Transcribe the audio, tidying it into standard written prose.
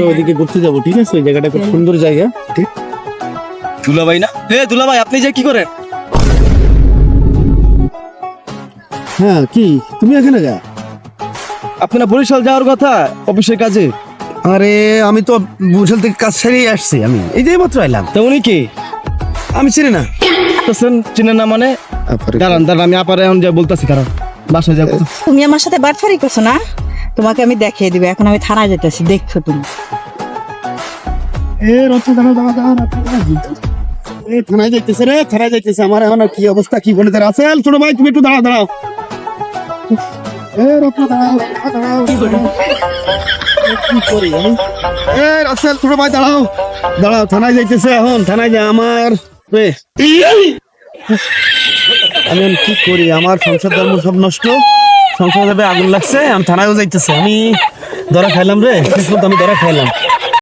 ওইদিকে ঘুরতে যাবো, ঠিক আছে? ওই জায়গাটা খুব সুন্দর জায়গা। ঠিক। দুলাভাই না? দুলাভাই আপনি যে কি করেন? হ্যাঁ, কি তুমি এখানে যা? আপনি না বরিশাল যাওয়ার কথা অফিসের কাজে? আরে আমি তো বরিশাল থেকে কাজ সেরেই আসছি, আমি এই যে মাত্র এলাম। তা উনি কি? আমি চিনি না। চিনেন না মানে? দাঁড়ান আমি আপারে এখন যা বলতেছি, কারণ বাসায় যাবো। তুমি আমার সাথে বাটফারি করছো না? তোমাকে আমি দেখিয়ে দিব, এখন আমি থানায় যেতেছি, দেখছো তুমি। থানায় যাইতেছে রে, থানায় যাইতেছে। আমার এখন কি অবস্থা, কি বলে তার আছে? ছোট ভাই তুমি একটু দাঁড়াও। কি করি আমি? রাসেল ছোট ভাই দাঁড়াও, থানায় যাইতেছে। এখন থানায় যা আমার আমি এখন কি করি? আমার সংসার ধর্ম সব নষ্ট, সংসার আগুন লাগছে। আমি থানায়ও যাইতেছে। আমি ধরা খাইলাম রে, আমি ধরা খাইলাম।